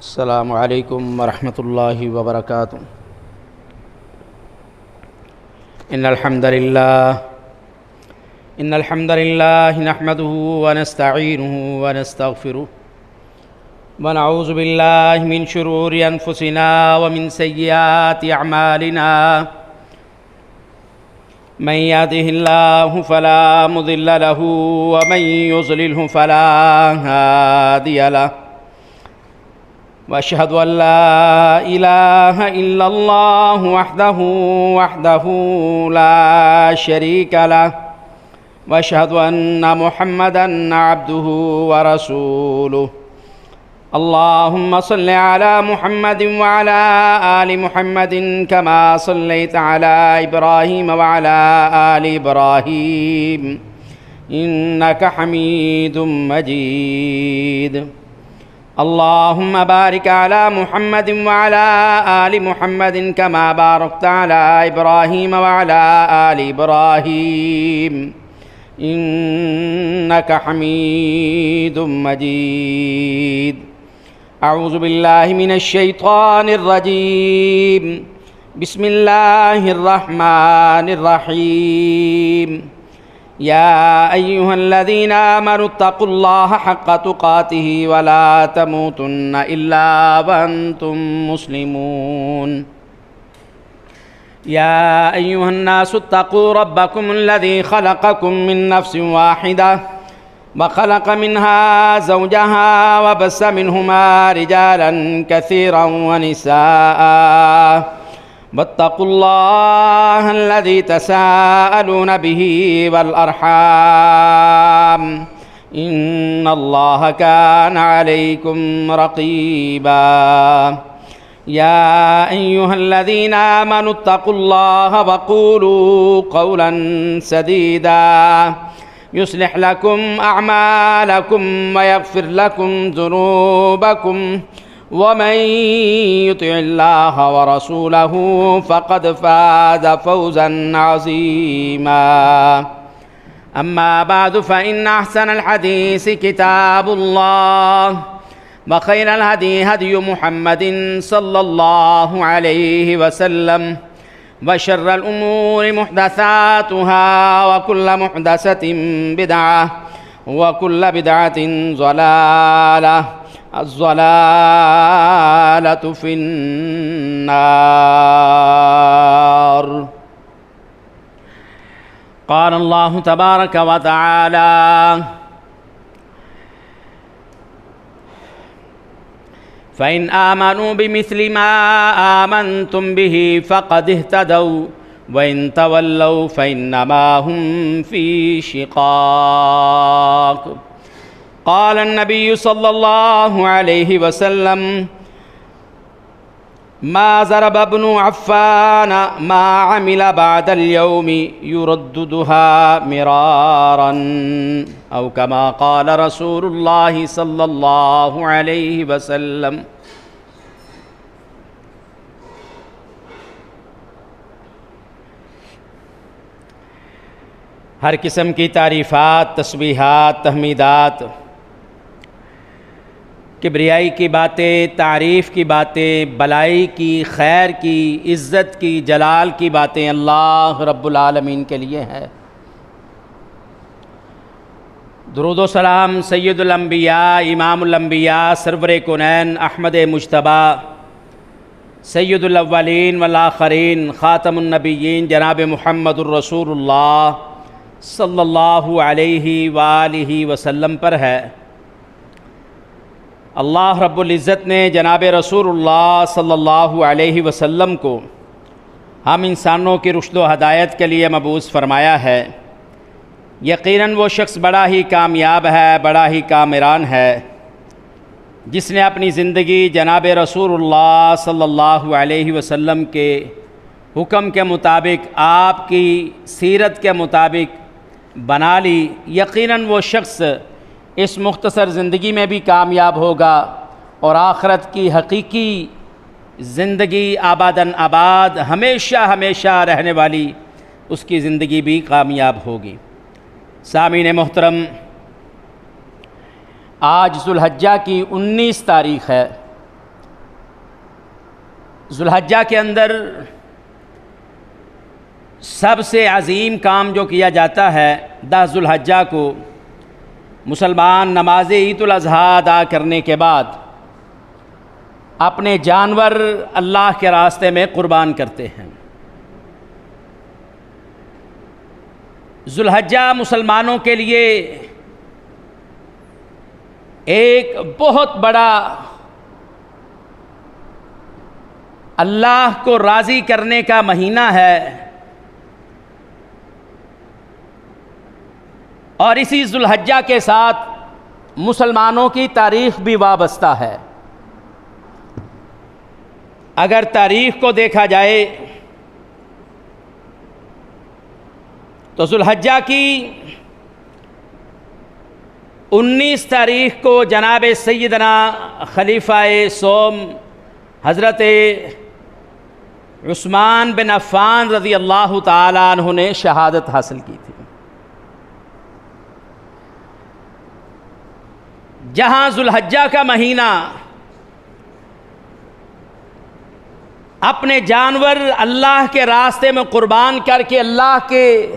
السلام علیکم ورحمۃ اللہ وبرکاتہ۔ ان الحمد للہ نحمده ونستعینه ونستغفره ونعوذ باللہ من شرور انفسنا ومن سیئات اعمالنا من يهده الله فلا مضل له ومن يضلله فلا هادي له وأشهد أن لا إله إلا الله وحده لا شريك له وأشهد أن محمدًا عبده ورسوله اللهم صل على محمد وعلى آل محمد كما صليت على إبراهيم وعلى آل إبراهيم إنك حميد مجيد اللهم بارك على محمد وعلى آل محمد كما باركت على إبراهيم وعلى آل إبراهيم إنك حميد مجيد أعوذ بالله من الشيطان الرجيم بسم الله الرحمن الرحيم يا أيها الذين آمنوا اتقوا الله حق تقاته ولا تموتن إلا وأنتم مسلمون يا أيها الناس اتقوا ربكم الذي خلقكم من نفس واحدة وخلق منها زوجها وبث منهما رجالا كثيرا ونساء واتقوا الله الذي تساءلون به والأرحام إن الله كان عليكم رقيبا يا أيها الذين آمنوا اتقوا الله وقولوا قولا سديدا يصلح لكم أعمالكم ويغفر لكم ذنوبكم ومن يطع الله ورسوله فقد فاز فوزا عظيما أما بعد فإن أحسن الحديث كتاب الله وخير الهدي هدي محمد صلى الله عليه وسلم وشر الأمور محدثاتها وكل محدثة بدعة وكل بدعة ضلالة الضلالة في النار قال الله تبارك وتعالى فإن آمنوا بمثل ما آمنتم به فقد اهتدوا وإن تولوا فإنما هم في شقاق قال النبي صلى الله عليه وسلم ما ضرب ابن عفان ما عمل بعد اليوم يرددها مرارا أو كما قال رسول الله صلى الله عليه وسلم۔ ہر قسم کی تعریفات، تسبیحات، تحمیدات، کبریائی کی باتیں، تعریف کی باتیں، بلائی کی، خیر کی، عزت کی، جلال کی باتیں اللہ رب العالمین کے لیے ہیں۔ درود و سلام سید الانبیاء، امام الانبیاء، سرور کونین، احمد مجتبیٰ، سید الاولین والآخرین، خاتم النبیین، جناب محمد الرسول اللہ صلی اللہ علیہ وآلہ وسلم پر ہے۔ اللہ رب العزت نے جناب رسول اللہ صلی اللہ علیہ وسلم کو ہم انسانوں کی رشد و ہدایت کے لیے مبعوث فرمایا ہے۔ یقیناً وہ شخص بڑا ہی کامیاب ہے، بڑا ہی کامران ہے، جس نے اپنی زندگی جناب رسول اللہ صلی اللہ علیہ وسلم کے حکم کے مطابق، آپ کی سیرت کے مطابق بنا لی۔ یقیناً وہ شخص اس مختصر زندگی میں بھی کامیاب ہوگا اور آخرت کی حقیقی زندگی آباداً آباد ہمیشہ ہمیشہ رہنے والی اس کی زندگی بھی کامیاب ہوگی۔ سامعین محترم، آج ذوالحجہ کی 19 تاریخ ہے ذوالحجہ کے اندر سب سے عظیم کام جو کیا جاتا ہے 10 ذوالحجہ کو مسلمان نماز عید الاضحیٰ ادا کرنے کے بعد اپنے جانور اللہ کے راستے میں قربان کرتے ہیں۔ ذوالحجہ مسلمانوں کے لیے ایک بہت بڑا اللہ کو راضی کرنے کا مہینہ ہے، اور اسی ذوالحجہ کے ساتھ مسلمانوں کی تاریخ بھی وابستہ ہے۔ اگر تاریخ کو دیکھا جائے تو ذوالحجہ کی 19 تاریخ کو جناب سیدنا خلیفہ سوم حضرت عثمان بن عفان رضی اللہ تعالیٰ عنہ نے شہادت حاصل کی تھی۔ جہاں ذوالحجہ کا مہینہ اپنے جانور اللہ کے راستے میں قربان کر کے اللہ کے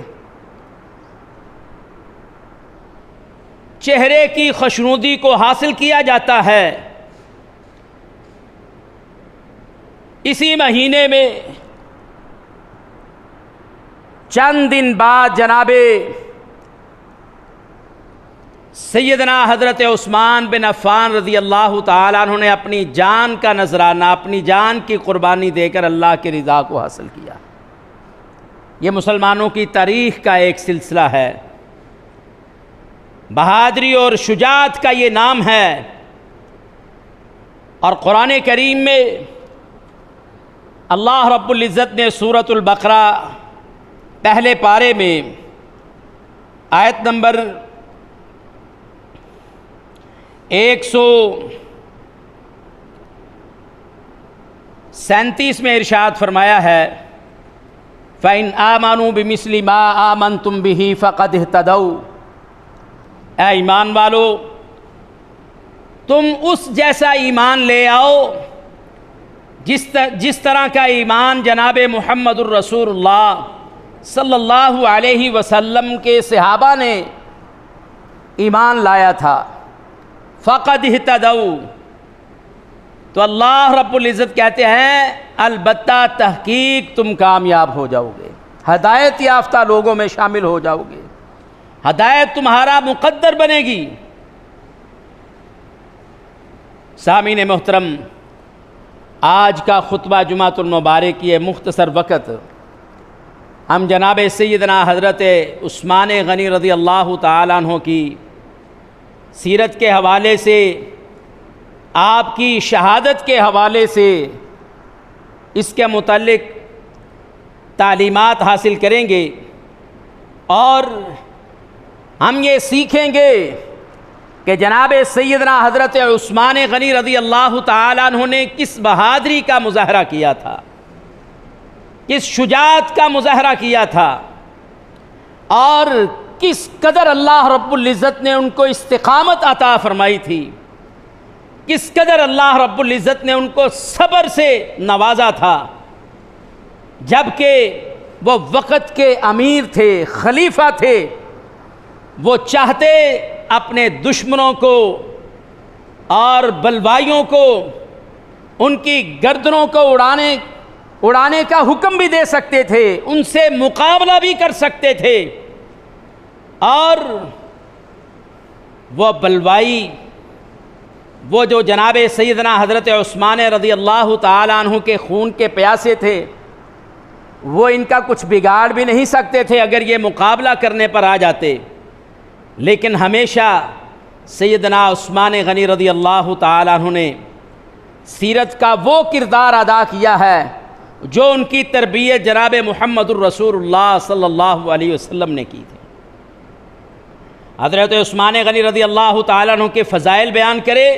چہرے کی خوشنودی کو حاصل کیا جاتا ہے، اسی مہینے میں چند دن بعد جناب سیدنا حضرت عثمان بن عفان رضی اللہ تعالیٰ عنہ نے اپنی جان کا نذرانہ، اپنی جان کی قربانی دے کر اللہ کی رضا کو حاصل کیا۔ یہ مسلمانوں کی تاریخ کا ایک سلسلہ ہے، بہادری اور شجاعت کا یہ نام ہے، اور قرآن کریم میں اللہ رب العزت نے سورۃ البقرہ پہلے پارے میں آیت نمبر 137 میں ارشاد فرمایا ہے فَإِنْ آمَنُوا بِمِثْلِ مَا آمَنْتُمْ بِهِ فَقَدْ اهْتَدَوْا، اے ایمان والو تم اس جیسا ایمان لے آؤ جس طرح کا ایمان جناب محمد الرسول اللہ صلی اللہ علیہ وسلم کے صحابہ نے ایمان لایا تھا۔ فقد اہتدوا، تو اللہ رب العزت کہتے ہیں البتہ تحقیق تم کامیاب ہو جاؤ گے، ہدایت یافتہ لوگوں میں شامل ہو جاؤ گے، ہدایت تمہارا مقدر بنے گی۔ سامعین محترم، آج کا خطبہ جمعۃ المبارک کی یہ مختصر وقت ہم جناب سیدنا حضرت عثمان غنی رضی اللہ تعالیٰ عنہ کی سیرت کے حوالے سے، آپ کی شہادت کے حوالے سے اس کے متعلق تعلیمات حاصل کریں گے، اور ہم یہ سیکھیں گے کہ جناب سیدنا حضرت عثمان غنی رضی اللہ تعالیٰ عنہ نے کس بہادری کا مظاہرہ کیا تھا، کس شجاعت کا مظاہرہ کیا تھا، اور کس قدر اللہ رب العزت نے ان کو استقامت عطا فرمائی تھی، کس قدر اللہ رب العزت نے ان کو صبر سے نوازا تھا، جبکہ وہ وقت کے امیر تھے، خلیفہ تھے، وہ چاہتے اپنے دشمنوں کو اور بلوائیوں کو ان کی گردنوں کو اڑانے کا حکم بھی دے سکتے تھے، ان سے مقابلہ بھی کر سکتے تھے، اور وہ بلوائی، وہ جو جناب سیدنا حضرت عثمان رضی اللہ تعالیٰ عنہ کے خون کے پیاسے تھے، وہ ان کا کچھ بگاڑ بھی نہیں سکتے تھے اگر یہ مقابلہ کرنے پر آ جاتے۔ لیکن ہمیشہ سیدنا عثمان غنی رضی اللہ تعالیٰ عنہ نے سیرت کا وہ کردار ادا کیا ہے جو ان کی تربیت جناب محمد الرسول اللہ صلی اللہ علیہ وسلم نے کی تھی۔ حضرت عثمان غنی رضی اللہ تعالیٰ عنہ کے فضائل بیان کرے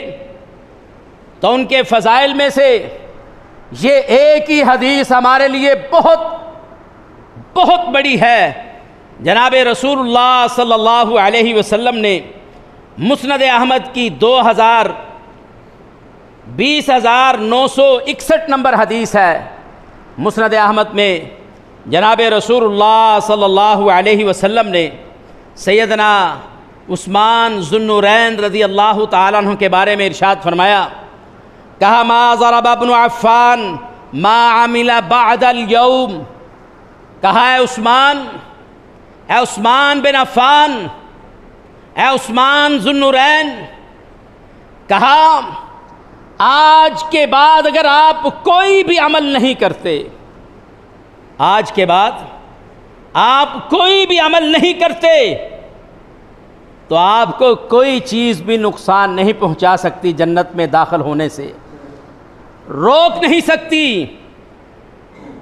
تو ان کے فضائل میں سے یہ ایک ہی حدیث ہمارے لیے بہت بہت بڑی ہے۔ جناب رسول اللہ صلی اللہ علیہ وسلم نے مسند احمد کی 20,961 نمبر حدیث ہے مسند احمد میں جناب رسول اللہ صلی اللہ علیہ وسلم نے سیدنا عثمان ذو النورین رضی اللہ تعالیٰ عنہ کے بارے میں ارشاد فرمایا، کہا ما ضرب ابن عفان ما عمل بعد اليوم، کہا اے عثمان بن عفان، اے عثمان ذو النورین، کہا آج کے بعد اگر آپ کوئی بھی عمل نہیں کرتے، آج کے بعد آپ کوئی بھی عمل نہیں کرتے تو آپ کو کوئی چیز بھی نقصان نہیں پہنچا سکتی، جنت میں داخل ہونے سے روک نہیں سکتی۔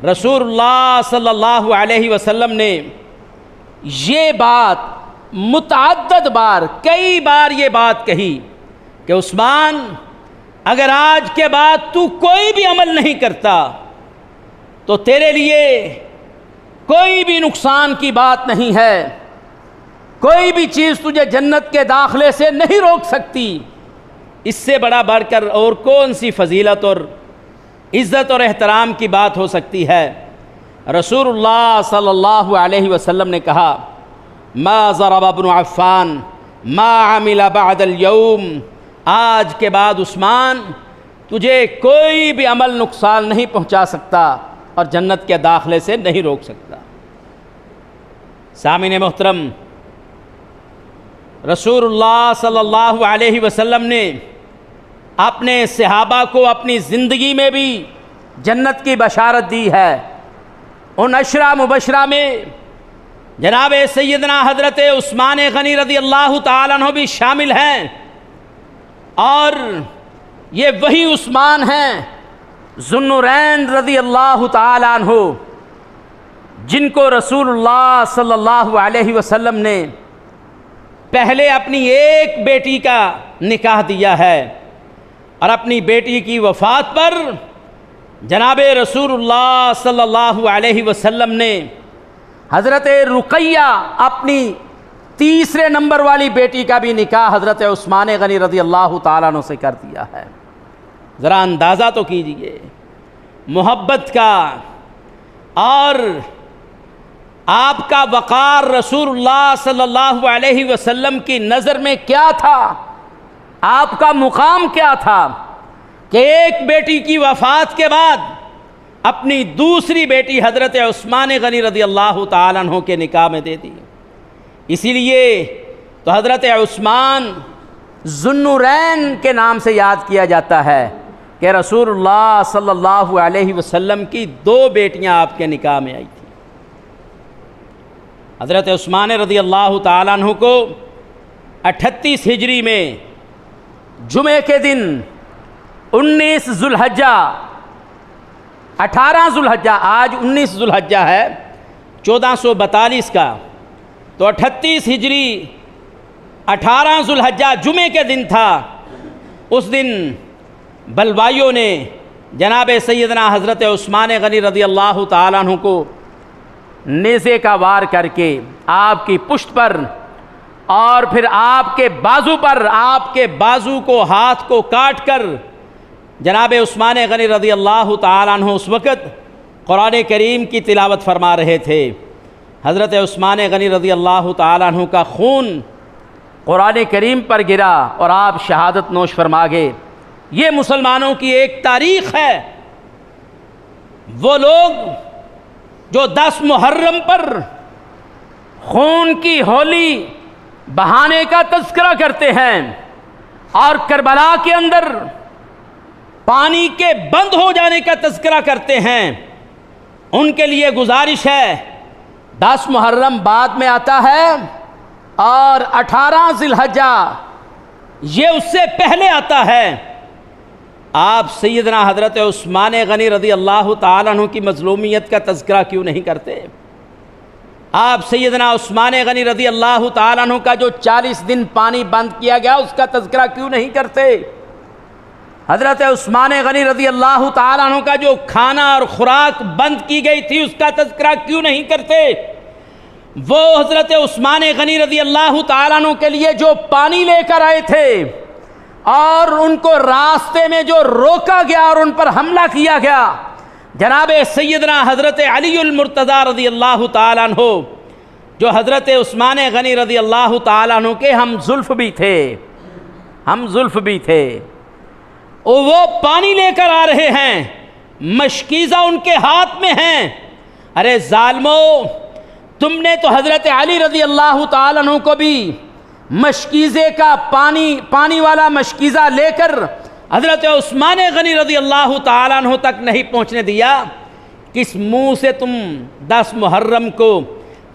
رسول اللہ صلی اللہ علیہ وسلم نے یہ بات متعدد بار، کئی بار یہ بات کہی کہ عثمان اگر آج کے بعد تو کوئی بھی عمل نہیں کرتا تو تیرے لیے کوئی بھی نقصان کی بات نہیں ہے، کوئی بھی چیز تجھے جنت کے داخلے سے نہیں روک سکتی۔ اس سے بڑا بڑھ کر اور کون سی فضیلت اور عزت اور احترام کی بات ہو سکتی ہے۔ رسول اللہ صلی اللہ علیہ وسلم نے کہا، ما ضرب ابن عفان ما عمل بعد اليوم، آج کے بعد عثمان تجھے کوئی بھی عمل نقصان نہیں پہنچا سکتا اور جنت کے داخلے سے نہیں روک سکتا۔ سامعین محترم، رسول اللہ صلی اللہ علیہ وسلم نے اپنے صحابہ کو اپنی زندگی میں بھی جنت کی بشارت دی ہے۔ ان عشرہ مبشرہ میں جناب سیدنا حضرت عثمان غنی رضی اللہ تعالیٰ عنہ بھی شامل ہیں، اور یہ وہی عثمان ہیں ذو النورین رضی اللہ تعالیٰ عنہ جن کو رسول اللہ صلی اللہ علیہ وسلم نے پہلے اپنی ایک بیٹی کا نکاح دیا ہے، اور اپنی بیٹی کی وفات پر جناب رسول اللہ صلی اللہ علیہ وسلم نے حضرت رقیہ اپنی تیسرے نمبر والی بیٹی کا بھی نکاح حضرت عثمان غنی رضی اللہ تعالیٰ عنہ سے کر دیا ہے۔ ذرا اندازہ تو کیجئے محبت کا اور آپ کا وقار رسول اللہ صلی اللہ علیہ وسلم کی نظر میں کیا تھا، آپ کا مقام کیا تھا کہ ایک بیٹی کی وفات کے بعد اپنی دوسری بیٹی حضرت عثمان غنی رضی اللہ تعالیٰ عنہ کے نکاح میں دے دی۔ اسی لیے تو حضرت عثمان ذو النورین کے نام سے یاد کیا جاتا ہے کہ رسول اللہ صلی اللہ علیہ وسلم کی دو بیٹیاں آپ کے نکاح میں آئی تھیں۔ حضرت عثمان رضی اللہ تعالیٰ عنہ کو 38 ہجری میں جمعے کے دن 19 ذو الحجہ 18 ذو الحجہ، آج 19 ذو الحجہ ہے 1442 کا، تو 38 ہجری 18 ذو الحجہ جمعے کے دن تھا۔ اس دن بلوائیوں نے جناب سیدنا حضرت عثمان غنی رضی اللہ تعالیٰ عنہ کو نیزے کا وار کر کے آپ کی پشت پر اور پھر آپ کے بازو پر، آپ کے بازو کو، ہاتھ کو کاٹ کر جناب عثمان غنی رضی اللہ تعالیٰ عنہ اس وقت قرآن کریم کی تلاوت فرما رہے تھے۔ حضرت عثمان غنی رضی اللہ تعالیٰ عنہ کا خون قرآن کریم پر گرا اور آپ شہادت نوش فرما گئے۔ یہ مسلمانوں کی ایک تاریخ ہے۔ وہ لوگ جو 10 محرم پر خون کی ہولی بہانے کا تذکرہ کرتے ہیں اور کربلا کے اندر پانی کے بند ہو جانے کا تذکرہ کرتے ہیں، ان کے لیے گزارش ہے 10 محرم بعد میں آتا ہے اور 18 ذی الحجہ یہ اس سے پہلے آتا ہے۔ آپ سیدنا حضرت عثمان غنی رضی اللہ تعالیٰ عنہ کی مظلومیت کا تذکرہ کیوں نہیں کرتے؟ آپ سیدنا عثمان غنی رضی اللہ تعالیٰ عنہ کا جو 40 دن پانی بند کیا گیا اس کا تذکرہ کیوں نہیں کرتے؟ حضرت عثمان غنی رضی اللہ تعالیٰ عنہ کا جو کھانا اور خوراک بند کی گئی تھی اس کا تذکرہ کیوں نہیں کرتے؟ وہ حضرت عثمان غنی رضی اللہ تعالیٰ عنہ کے لیے جو پانی لے کر آئے تھے اور ان کو راستے میں جو روکا گیا اور ان پر حملہ کیا گیا، جناب سیدنا حضرت علی المرتضیٰ رضی اللہ تعالیٰ عنہ، جو حضرت عثمان غنی رضی اللہ تعالیٰ عنہ کے ہم زلف بھی تھے، وہ پانی لے کر آ رہے ہیں، مشکیزہ ان کے ہاتھ میں ہیں۔ ارے ظالمو، تم نے تو حضرت علی رضی اللہ تعالیٰ عنہ کو بھی مشکیزے کا پانی والا مشکیزہ لے کر حضرت عثمان غنی رضی اللہ تعالیٰ عنہ تک نہیں پہنچنے دیا۔ کس منہ سے تم 10 محرم کو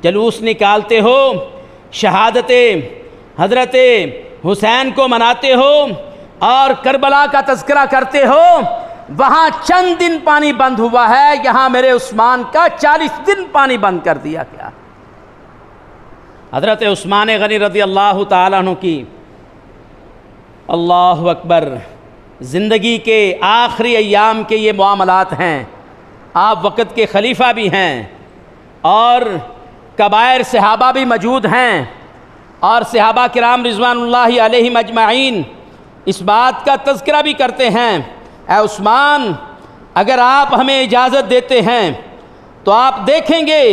جلوس نکالتے ہو، شہادت حضرت حسین کو مناتے ہو اور کربلا کا تذکرہ کرتے ہو؟ وہاں چند دن پانی بند ہوا ہے، یہاں میرے عثمان کا 40 دن پانی بند کر دیا گیا۔ حضرت عثمان غنی رضی اللہ تعالیٰ عنہ کی اللہ اکبر زندگی کے آخری ایام کے یہ معاملات ہیں۔ آپ وقت کے خلیفہ بھی ہیں اور کبائر صحابہ بھی موجود ہیں، اور صحابہ کرام رضوان اللہ علیہم اجمعین اس بات کا تذکرہ بھی کرتے ہیں، اے عثمان اگر آپ ہمیں اجازت دیتے ہیں تو آپ دیکھیں گے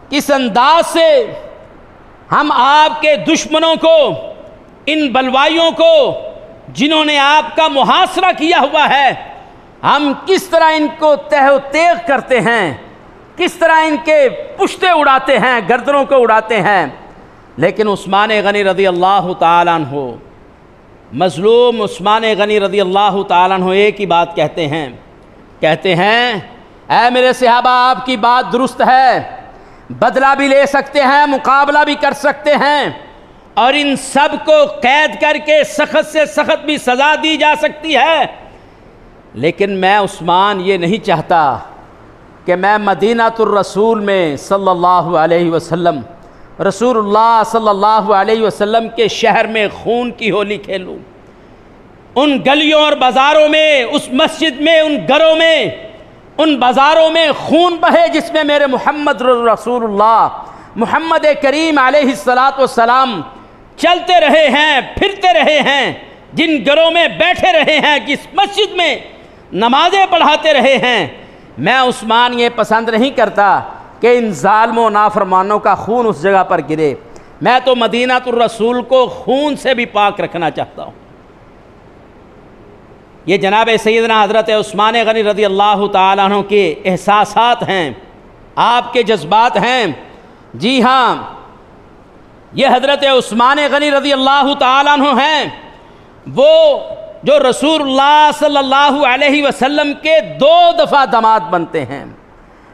کس انداز سے ہم آپ کے دشمنوں کو، ان بلوائیوں کو جنہوں نے آپ کا محاصرہ کیا ہوا ہے، ہم کس طرح ان کو تہ و تیغ کرتے ہیں، کس طرح ان کے پشتے اڑاتے ہیں، گردنوں کو اڑاتے ہیں۔ لیکن عثمان غنی رضی اللہ تعالیٰ عنہ، مظلوم عثمان غنی رضی اللہ تعالیٰ عنہ ایک ہی بات کہتے ہیں اے میرے صحابہ، آپ کی بات درست ہے، بدلہ بھی لے سکتے ہیں، مقابلہ بھی کر سکتے ہیں، اور ان سب کو قید کر کے سخت سے سخت بھی سزا دی جا سکتی ہے، لیکن میں عثمان یہ نہیں چاہتا کہ میں مدینہ الرسول میں صلی اللہ علیہ وسلم، رسول اللہ صلی اللہ علیہ وسلم کے شہر میں خون کی ہولی کھیلوں، ان گلیوں اور بازاروں میں، اس مسجد میں، ان گھروں میں، ان بازاروں میں خون بہے جس میں میرے محمد رسول اللہ، محمد کریم علیہ السلام چلتے رہے ہیں، پھرتے رہے ہیں، جن گھروں میں بیٹھے رہے ہیں، جس مسجد میں نمازیں پڑھاتے رہے ہیں۔ میں عثمان یہ پسند نہیں کرتا کہ ان ظالموں و نافرمانوں کا خون اس جگہ پر گرے، میں تو مدینہ الرسول کو خون سے بھی پاک رکھنا چاہتا ہوں۔ یہ جناب سیدنا حضرت عثمان غنی رضی اللہ تعالیٰ عنہ کے احساسات ہیں، آپ کے جذبات ہیں۔ جی ہاں، یہ حضرت عثمان غنی رضی اللہ تعالیٰ عنہ ہیں، وہ جو رسول اللہ صلی اللہ علیہ وسلم کے 2 دفعہ داماد بنتے ہیں۔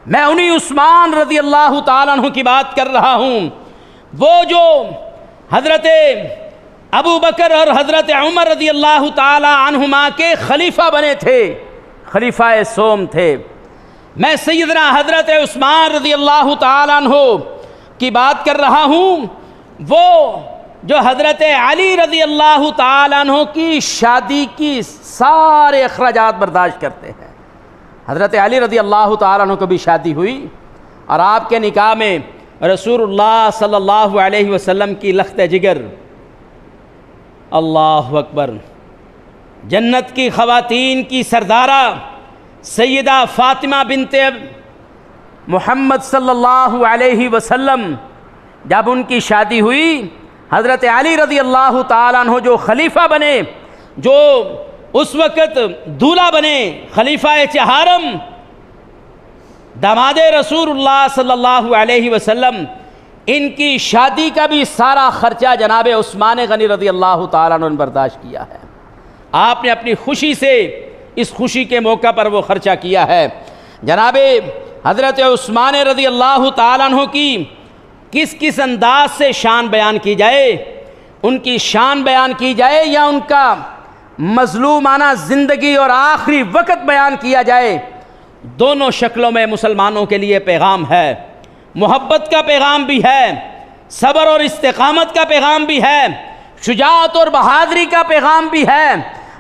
میں انہی عثمان رضی اللہ تعالیٰ عنہ کی بات کر رہا ہوں، وہ جو حضرت ابو بکر اور حضرت عمر رضی اللہ تعالیٰ عنہما کے خلیفہ بنے تھے، خلیفہ سوم تھے۔ میں سیدنا حضرت عثمان رضی اللہ تعالیٰ عنہ کی بات کر رہا ہوں، وہ جو حضرت علی رضی اللہ تعالیٰ عنہ کی شادی کی سارے اخراجات برداشت کرتے ہیں۔ حضرت علی رضی اللہ تعالیٰ عنہ کو بھی شادی ہوئی، اور آپ کے نکاح میں رسول اللہ صلی اللہ علیہ وسلم کی لخت جگر، اللہ اکبر، جنت کی خواتین کی سردارہ سیدہ فاطمہ بنت محمد صلی اللہ علیہ وسلم، جب ان کی شادی ہوئی، حضرت علی رضی اللہ تعالیٰ عنہ جو خلیفہ بنے، جو اس وقت دولہا بنے، خلیفہ چہارم، داماد رسول اللہ صلی اللہ علیہ وسلم، ان کی شادی کا بھی سارا خرچہ جناب عثمان غنی رضی اللہ تعالیٰ عنہ نے برداشت کیا ہے۔ آپ نے اپنی خوشی سے اس خوشی کے موقع پر وہ خرچہ کیا ہے۔ جناب حضرت عثمان رضی اللہ تعالیٰ عنہ کی کس کس انداز سے شان بیان کی جائے، ان کی شان بیان کی جائے یا ان کا مظلومانہ زندگی اور آخری وقت بیان کیا جائے، دونوں شکلوں میں مسلمانوں کے لیے پیغام ہے۔ محبت کا پیغام بھی ہے، صبر اور استقامت کا پیغام بھی ہے، شجاعت اور بہادری کا پیغام بھی ہے،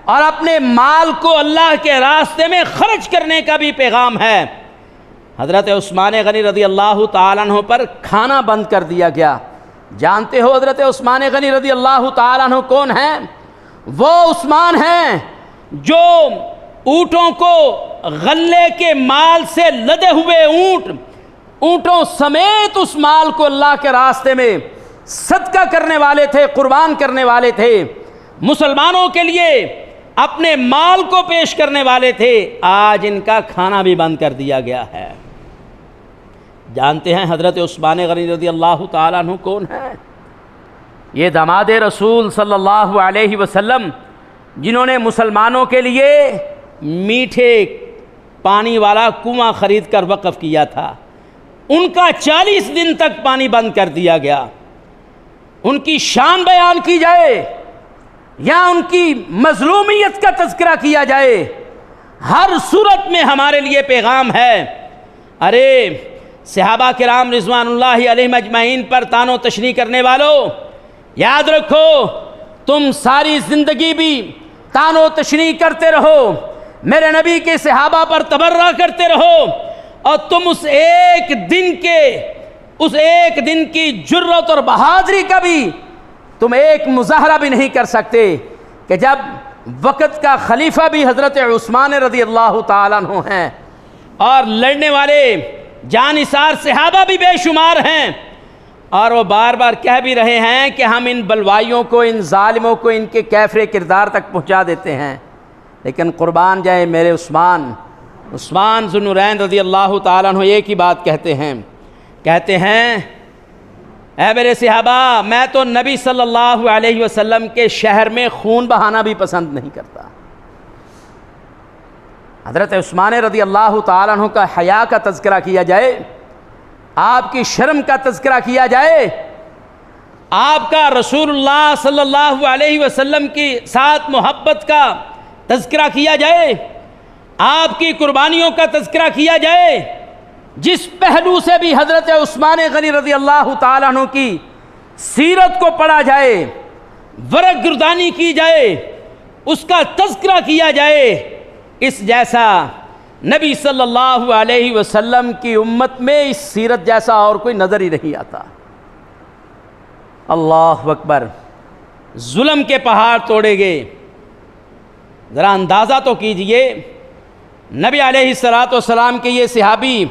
اور اپنے مال کو اللہ کے راستے میں خرچ کرنے کا بھی پیغام ہے۔ حضرت عثمان غنی رضی اللہ تعالیٰ عنہ پر کھانا بند کر دیا گیا۔ جانتے ہو حضرت عثمان غنی رضی اللہ تعالیٰ عنہ کون ہیں؟ وہ عثمان ہیں جو اونٹوں کو غلے کے مال سے لدے ہوئے اونٹوں سمیت اس مال کو اللہ کے راستے میں صدقہ کرنے والے تھے، قربان کرنے والے تھے، مسلمانوں کے لیے اپنے مال کو پیش کرنے والے تھے۔ آج ان کا کھانا بھی بند کر دیا گیا ہے۔ جانتے ہیں حضرت عثمان غنی رضی اللہ تعالیٰ عنہ کون ہیں؟ یہ داماد رسول صلی اللہ علیہ وسلم، جنہوں نے مسلمانوں کے لیے میٹھے پانی والا کنواں خرید کر وقف کیا تھا۔ ان کا 40 دن تک پانی بند کر دیا گیا۔ ان کی شان بیان کی جائے یا ان کی مظلومیت کا تذکرہ کیا جائے، ہر صورت میں ہمارے لیے پیغام ہے۔ ارے صحابہ کرام رضوان اللہ علیہم اجمعین پر طعن و تشنیع کرنے والوں، یاد رکھو تم ساری زندگی بھی طعن و تشنیع کرتے رہو، میرے نبی کے صحابہ پر تبرہ کرتے رہو، اور تم اس ایک دن کی جرت اور بہادری کا بھی تم ایک مظاہرہ بھی نہیں کر سکتے کہ جب وقت کا خلیفہ بھی حضرت عثمان رضی اللہ تعالیٰ عنہ ہیں، اور لڑنے والے جانثار صحابہ بھی بے شمار ہیں، اور وہ بار بار کہہ بھی رہے ہیں کہ ہم ان بلوائیوں کو، ان ظالموں کو ان کے کیفر کردار تک پہنچا دیتے ہیں۔ لیکن قربان جائے میرے عثمان ذو النورین رضی اللہ تعالیٰ عنہ ایک ہی بات کہتے ہیں اے میرے صحابہ، میں تو نبی صلی اللہ علیہ وسلم کے شہر میں خون بہانا بھی پسند نہیں کرتا۔ حضرت عثمان رضی اللہ تعالیٰ عنہ کا حیا کا تذکرہ کیا جائے، آپ کی شرم کا تذکرہ کیا جائے، آپ کا رسول اللہ صلی اللہ علیہ وسلم کے ساتھ محبت کا تذکرہ کیا جائے، آپ کی قربانیوں کا تذکرہ کیا جائے، جس پہلو سے بھی حضرت عثمان غنی رضی اللہ تعالیٰ عنہ کی سیرت کو پڑھا جائے، ورق گردانی کی جائے، اس کا تذکرہ کیا جائے، اس جیسا نبی صلی اللہ علیہ وسلم کی امت میں اس سیرت جیسا اور کوئی نظر ہی نہیں آتا۔ اللہ اکبر، ظلم کے پہاڑ توڑے گئے۔ ذرا اندازہ تو کیجئے، نبی علیہ السلام کے یہ صحابی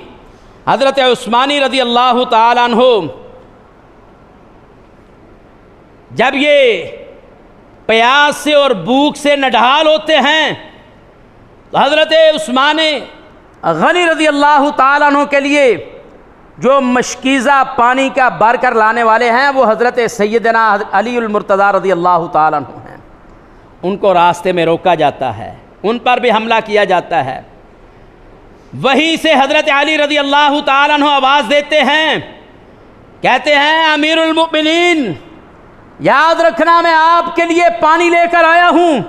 حضرت عثمانی رضی اللہ تعالیٰ عنہ جب یہ پیاس سے اور بھوک سے نڈھال ہوتے ہیں تو حضرت عثمان غنی رضی اللہ تعالیٰ عنہ کے لیے جو مشکیزہ پانی کا بھر کر لانے والے ہیں وہ حضرت سیدنا علی المرتضیٰ رضی اللہ تعالیٰ عنہ ہیں۔ ان کو راستے میں روکا جاتا ہے، ان پر بھی حملہ کیا جاتا ہے۔ وہیں سے حضرت علی رضی اللہ تعالیٰ عنہ آواز دیتے ہیں، کہتے ہیں امیر المؤمنین، یاد رکھنا میں آپ کے لیے پانی لے کر آیا ہوں،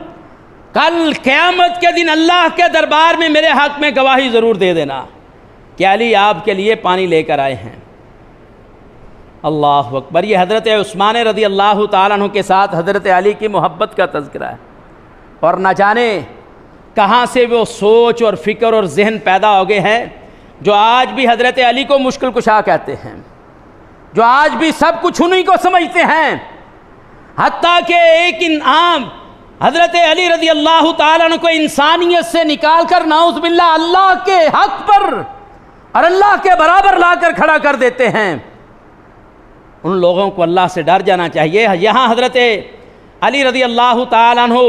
کل قیامت کے دن اللہ کے دربار میں میرے حق میں گواہی ضرور دے دینا کہ علی آپ کے لیے پانی لے کر آئے ہیں۔ اللہ اکبر، یہ حضرت عثمان رضی اللہ تعالیٰ عنہ کے ساتھ حضرت علی کی محبت کا تذکرہ ہے، اور نہ جانے کہاں سے وہ سوچ اور فکر اور ذہن پیدا ہو گئے ہیں جو آج بھی حضرت علی کو مشکل کشا کہتے ہیں، جو آج بھی سب کچھ انہی کو سمجھتے ہیں، حتیٰ کہ ایک انعام حضرت علی رضی اللہ تعالیٰ عنہ کو انسانیت سے نکال کر نعوذ باللہ اللہ کے حق پر اور اللہ کے برابر لا کر کھڑا کر دیتے ہیں۔ ان لوگوں کو اللہ سے ڈر جانا چاہیے۔ یہاں حضرت علی رضی اللہ تعالیٰ عنہ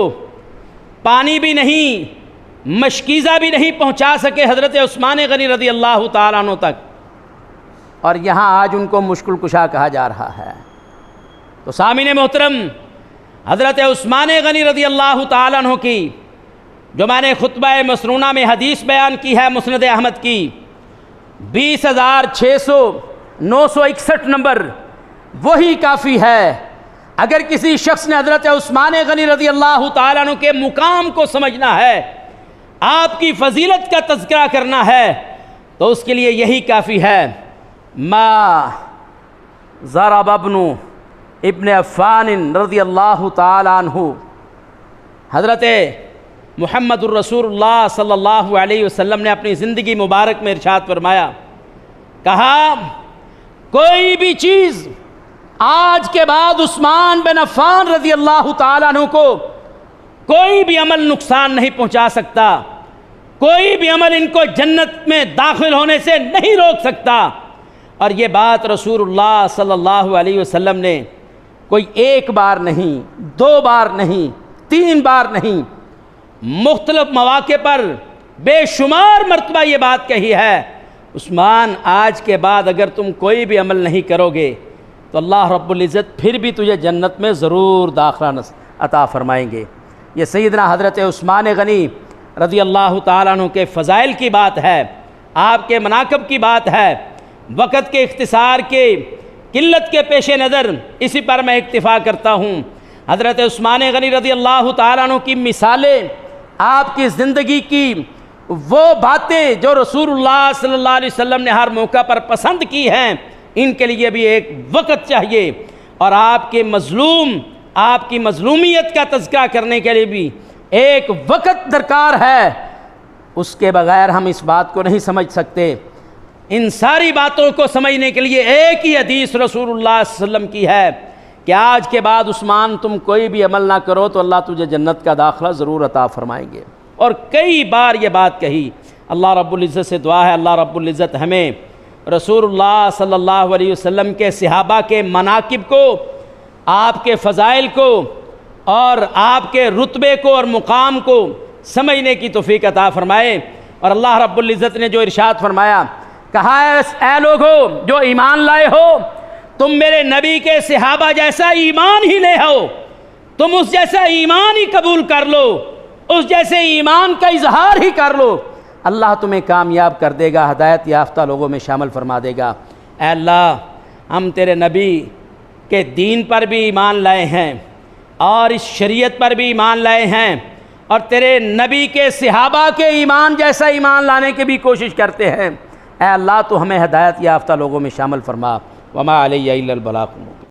پانی بھی نہیں، مشکیزہ بھی نہیں پہنچا سکے حضرت عثمان غنی رضی اللہ تعالیٰ عنہ تک، اور یہاں آج ان کو مشکل کشا کہا جا رہا ہے۔ تو سامعین محترم، حضرت عثمان غنی رضی اللہ تعالیٰ عنہ کی جو میں نے خطبہ مسنونہ میں حدیث بیان کی ہے مسند احمد کی 20,961 نمبر، وہی کافی ہے۔ اگر کسی شخص نے حضرت عثمان غنی رضی اللہ تعالیٰ عنہ کے مقام کو سمجھنا ہے، آپ کی فضیلت کا تذکرہ کرنا ہے، تو اس کے لیے یہی کافی ہے۔ ما ضرب ابن عفان رضی اللہ تعالیٰ عنہ، حضرت محمد الرسول اللہ صلی اللہ علیہ وسلم نے اپنی زندگی مبارک میں ارشاد فرمایا، کہا کوئی بھی چیز آج کے بعد عثمان بن عفان رضی اللہ تعالیٰ عنہ کو کوئی بھی عمل نقصان نہیں پہنچا سکتا، کوئی بھی عمل ان کو جنت میں داخل ہونے سے نہیں روک سکتا۔ اور یہ بات رسول اللہ صلی اللہ علیہ وسلم نے کوئی ایک بار نہیں، دو بار نہیں، تین بار نہیں، مختلف مواقع پر بے شمار مرتبہ یہ بات کہی ہے، عثمان آج کے بعد اگر تم کوئی بھی عمل نہیں کرو گے تو اللہ رب العزت پھر بھی تجھے جنت میں ضرور داخلہ عطا فرمائیں گے۔ یہ سیدنا حضرت عثمان غنی رضی اللہ تعالیٰ عنہ کے فضائل کی بات ہے، آپ کے مناقب کی بات ہے۔ وقت کے اختصار کے قلت کے پیش نظر اسی پر میں اکتفا کرتا ہوں۔ حضرت عثمان غنی رضی اللہ تعالیٰ عنہ کی مثالیں، آپ کی زندگی کی وہ باتیں جو رسول اللہ صلی اللہ علیہ وسلم نے ہر موقع پر پسند کی ہیں، ان کے لیے بھی ایک وقت چاہیے، اور آپ کے مظلوم، آپ کی مظلومیت کا تذکرہ کرنے کے لیے بھی ایک وقت درکار ہے۔ اس کے بغیر ہم اس بات کو نہیں سمجھ سکتے۔ ان ساری باتوں کو سمجھنے کے لیے ایک ہی حدیث رسول اللہ صلی اللہ علیہ وسلم کی ہے کہ آج کے بعد عثمان تم کوئی بھی عمل نہ کرو تو اللہ تجھے جنت کا داخلہ ضرور عطا فرمائیں گے، اور کئی بار یہ بات کہی۔ اللہ رب العزت سے دعا ہے اللہ رب العزت ہمیں رسول اللہ صلی اللہ علیہ وسلم کے صحابہ کے مناقب کو، آپ کے فضائل کو اور آپ کے رتبے کو اور مقام کو سمجھنے کی توفیق عطا فرمائے۔ اور اللہ رب العزت نے جو ارشاد فرمایا، کہا ہے اے لوگو جو ایمان لائے ہو، تم میرے نبی کے صحابہ جیسا ایمان ہی لے آؤ، تم اس جیسا ایمان ہی قبول کر لو، اس جیسے ایمان کا اظہار ہی کر لو، اللہ تمہیں کامیاب کر دے گا، ہدایت یافتہ لوگوں میں شامل فرما دے گا۔ اے اللہ، ہم تیرے نبی کے دین پر بھی ایمان لائے ہیں اور اس شریعت پر بھی ایمان لائے ہیں، اور تیرے نبی کے صحابہ کے ایمان جیسا ایمان لانے کی بھی کوشش کرتے ہیں۔ اے اللہ تو ہمیں ہدایت یافتہ لوگوں میں شامل فرما۔ وما علیہ الا البلاغ۔